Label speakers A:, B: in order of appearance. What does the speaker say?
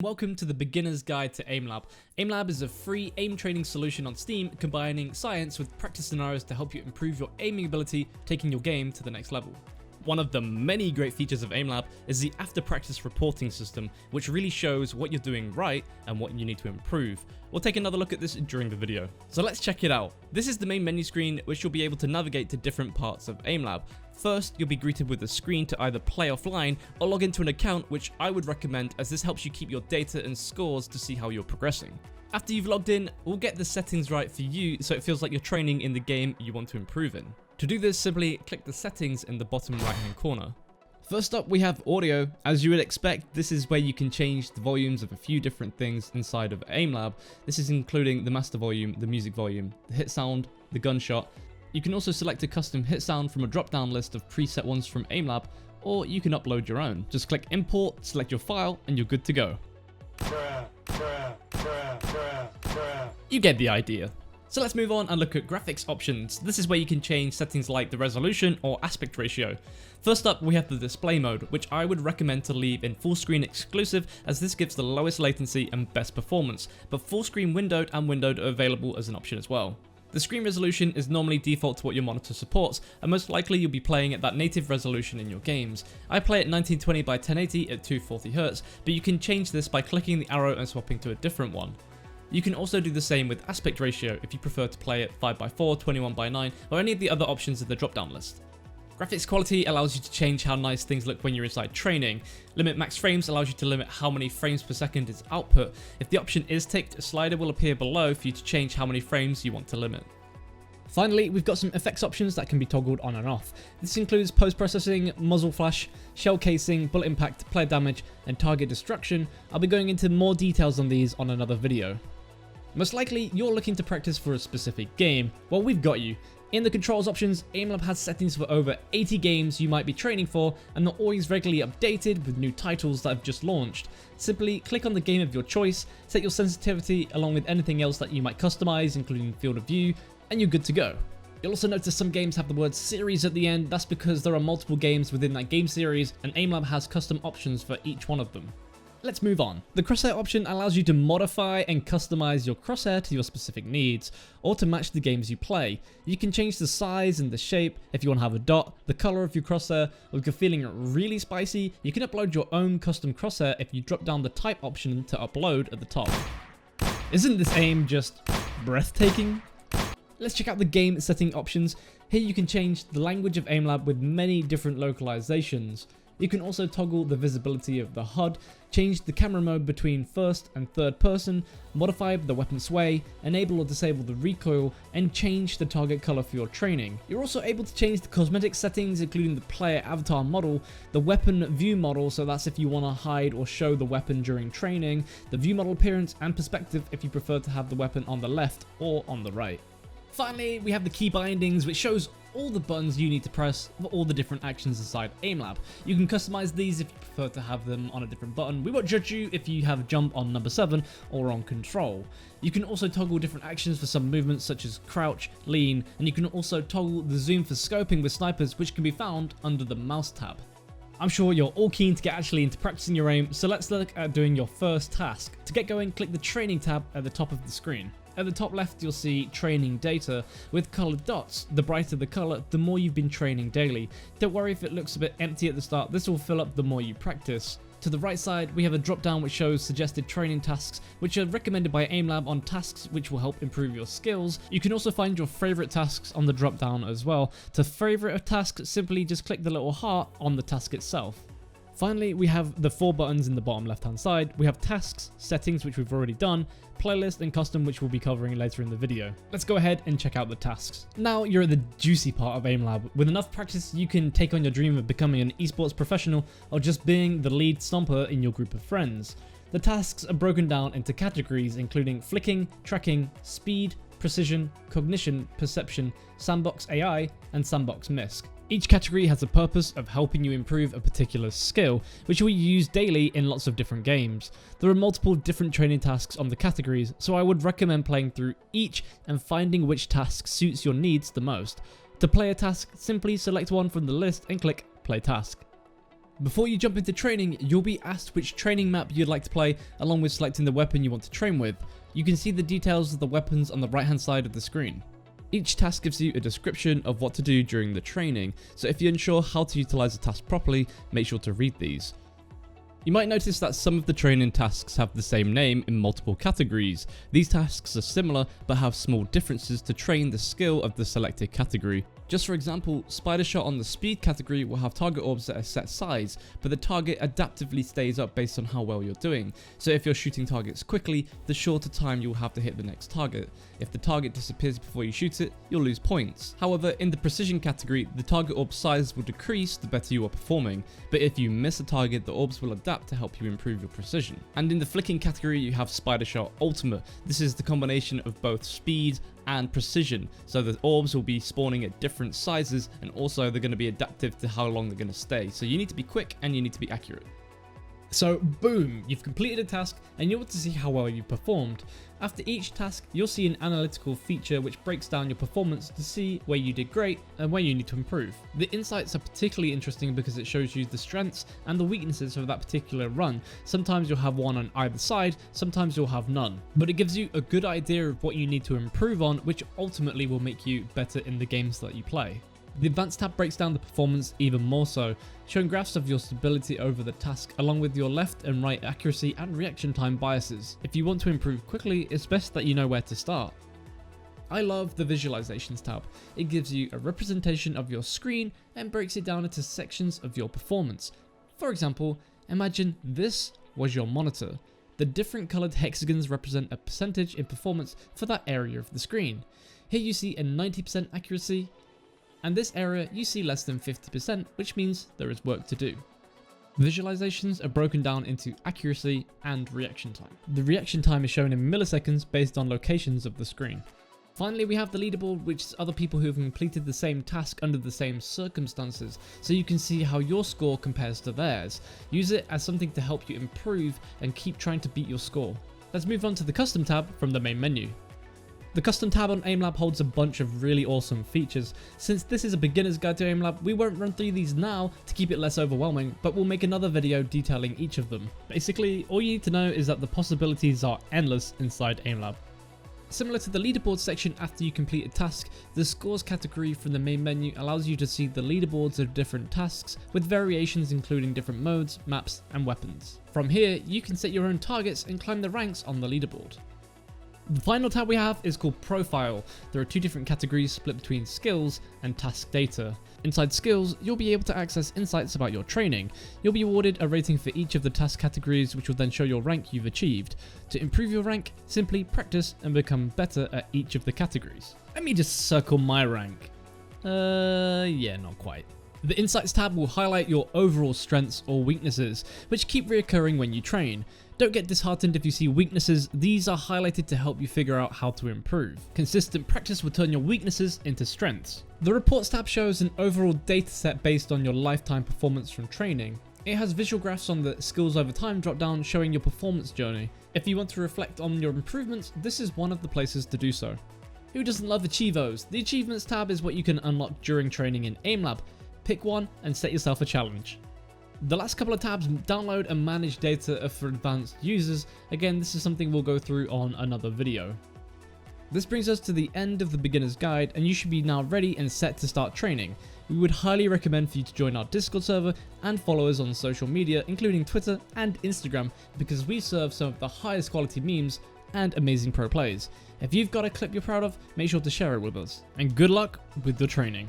A: Welcome to the Beginner's Guide to AimLab. AimLab is a free aim training solution on Steam combining science with practice scenarios to help you improve your aiming ability, taking your game to the next level. One of the many great features of AimLab is the after practice reporting system, which really shows what you're doing right and what you need to improve. We'll take another look at this during the video. So let's check it out. This is the main menu screen, which you'll be able to navigate to different parts of AimLab. First, you'll be greeted with a screen to either play offline or log into an account, which I would recommend as this helps you keep your data and scores to see how you're progressing. After you've logged in, we'll get the settings right for you so it feels like you're training in the game you want to improve in. To do this, simply click the settings in the bottom right hand corner. First up, we have audio. As you would expect, this is where you can change the volumes of a few different things inside of AimLab. This is including the master volume, the music volume, the hit sound, the gunshot. You can also select a custom hit sound from a drop-down list of preset ones from AimLab, or you can upload your own. Just click import, select your file, and you're good to go. You get the idea. So let's move on and look at graphics options. This is where you can change settings like the resolution or aspect ratio. First up, we have the display mode, which I would recommend to leave in full screen exclusive, as this gives the lowest latency and best performance, but full screen windowed and windowed are available as an option as well. The screen resolution is normally default to what your monitor supports, and most likely you'll be playing at that native resolution in your games. I play at 1920 by 1080 at 240Hz, but you can change this by clicking the arrow and swapping to a different one. You can also do the same with aspect ratio if you prefer to play at 5x4, 21x9, or any of the other options in the drop-down list. Graphics quality allows you to change how nice things look when you're inside training. Limit max frames allows you to limit how many frames per second is output. If the option is ticked, a slider will appear below for you to change how many frames you want to limit. Finally, we've got some effects options that can be toggled on and off. This includes post-processing, muzzle flash, shell casing, bullet impact, player damage, and target destruction. I'll be going into more details on these on another video. Most likely, you're looking to practice for a specific game. Well, we've got you. In the controls options, AimLab has settings for over 80 games you might be training for, and they're always regularly updated with new titles that have just launched. Simply click on the game of your choice, set your sensitivity along with anything else that you might customize, including field of view, and you're good to go. You'll also notice some games have the word series at the end. That's because there are multiple games within that game series, and AimLab has custom options for each one of them. Let's move on. The crosshair option allows you to modify and customize your crosshair to your specific needs, or to match the games you play. You can change the size and the shape if you want to have a dot, the color of your crosshair, or if you're feeling really spicy, you can upload your own custom crosshair if you drop down the type option to upload at the top. Isn't this aim just breathtaking? Let's check out the game setting options. Here you can change the language of AimLab with many different localizations. You can also toggle the visibility of the HUD, change the camera mode between first and third person, modify the weapon sway, enable or disable the recoil, and change the target color for your training. You're also able to change the cosmetic settings, including the player avatar model, the weapon view model, so that's if you want to hide or show the weapon during training, the view model appearance and perspective if you prefer to have the weapon on the left or on the right. Finally, we have the key bindings, which shows all the buttons you need to press for all the different actions inside AimLab. You can customize these if you prefer to have them on a different button. We won't judge you if you have jump on number 7 or on control. You can also toggle different actions for some movements such as crouch, lean, and you can also toggle the zoom for scoping with snipers, which can be found under the mouse tab. I'm sure you're all keen to get actually into practicing your aim, so let's look at doing your first task. To get going, click the training tab at the top of the screen. At the top left, you'll see training data with colored dots. The brighter the color, the more you've been training daily. Don't worry if it looks a bit empty at the start, this will fill up the more you practice. To the right side, we have a drop down which shows suggested training tasks, which are recommended by AimLab on tasks which will help improve your skills. You can also find your favorite tasks on the drop down as well. To favorite a task, simply just click the little heart on the task itself. Finally, we have the 4 buttons in the bottom left hand side. We have tasks, settings, which we've already done, playlist and custom, which we'll be covering later in the video. Let's go ahead and check out the tasks. Now you're at the juicy part of AimLab. With enough practice, you can take on your dream of becoming an esports professional or just being the lead stomper in your group of friends. The tasks are broken down into categories, including flicking, tracking, speed, precision, cognition, perception, sandbox AI, and sandbox MISC. Each category has a purpose of helping you improve a particular skill, which you'll use daily in lots of different games. There are multiple different training tasks on the categories, so I would recommend playing through each and finding which task suits your needs the most. To play a task, simply select one from the list and click Play Task. Before you jump into training, you'll be asked which training map you'd like to play, along with selecting the weapon you want to train with. You can see the details of the weapons on the right hand side of the screen. Each task gives you a description of what to do during the training, so if you're unsure how to utilize a task properly, make sure to read these. You might notice that some of the training tasks have the same name in multiple categories. These tasks are similar but have small differences to train the skill of the selected category. Just for example, Spider Shot on the speed category will have target orbs at a set size, but the target adaptively stays up based on how well you're doing. So if you're shooting targets quickly, the shorter time you'll have to hit the next target. If the target disappears before you shoot it, you'll lose points. However, in the precision category, the target orb size will decrease the better you are performing, but if you miss a target, the orbs will adapt to help you improve your precision. And in the flicking category, you have Spider Shot Ultimate. This is the combination of both speed and precision, so the orbs will be spawning at different sizes, and also they're going to be adaptive to how long they're going to stay. So you need to be quick and you need to be accurate. So boom, you've completed a task and you want to see how well you performed. After each task, you'll see an analytical feature which breaks down your performance to see where you did great and where you need to improve. The insights are particularly interesting because it shows you the strengths and the weaknesses of that particular run. Sometimes you'll have one on either side, sometimes you'll have none. But it gives you a good idea of what you need to improve on, which ultimately will make you better in the games that you play. The Advanced tab breaks down the performance even more so, showing graphs of your stability over the task along with your left and right accuracy and reaction time biases. If you want to improve quickly, it's best that you know where to start. I love the Visualizations tab. It gives you a representation of your screen and breaks it down into sections of your performance. For example, imagine this was your monitor. The different colored hexagons represent a percentage in performance for that area of the screen. Here you see a 90% accuracy, and this area you see less than 50%, which means there is work to do. Visualizations are broken down into accuracy and reaction time. The reaction time is shown in milliseconds based on locations of the screen. Finally, we have the leaderboard, which is other people who have completed the same task under the same circumstances, so you can see how your score compares to theirs. Use it as something to help you improve and keep trying to beat your score. Let's move on to the Custom tab from the main menu. The Custom tab on AimLab holds a bunch of really awesome features. Since this is a beginner's guide to AimLab, we won't run through these now to keep it less overwhelming, but we'll make another video detailing each of them. Basically, all you need to know is that the possibilities are endless inside AimLab. Similar to the leaderboard section after you complete a task, the scores category from the main menu allows you to see the leaderboards of different tasks with variations including different modes, maps, and weapons. From here, you can set your own targets and climb the ranks on the leaderboard. The final tab we have is called Profile. There are two different categories split between skills and task data. Inside skills, you'll be able to access insights about your training. You'll be awarded a rating for each of the task categories, which will then show your rank you've achieved. To improve your rank, simply practice and become better at each of the categories. Let me just circle my rank. Yeah, not quite. The Insights tab will highlight your overall strengths or weaknesses, which keep reoccurring when you train. Don't get disheartened if you see weaknesses, these are highlighted to help you figure out how to improve. Consistent practice will turn your weaknesses into strengths. The Reports tab shows an overall dataset based on your lifetime performance from training. It has visual graphs on the skills over time dropdown showing your performance journey. If you want to reflect on your improvements, this is one of the places to do so. Who doesn't love Achievos? The Achievements tab is what you can unlock during training in AimLab. Pick one and set yourself a challenge. The last couple of tabs download and manage data for advanced users. Again, this is something we'll go through on another video. This brings us to the end of the beginner's guide, and you should be now ready and set to start training. We would highly recommend for you to join our Discord server and follow us on social media, including Twitter and Instagram, because we serve some of the highest quality memes and amazing pro plays. If you've got a clip you're proud of, make sure to share it with us. And good luck with the training.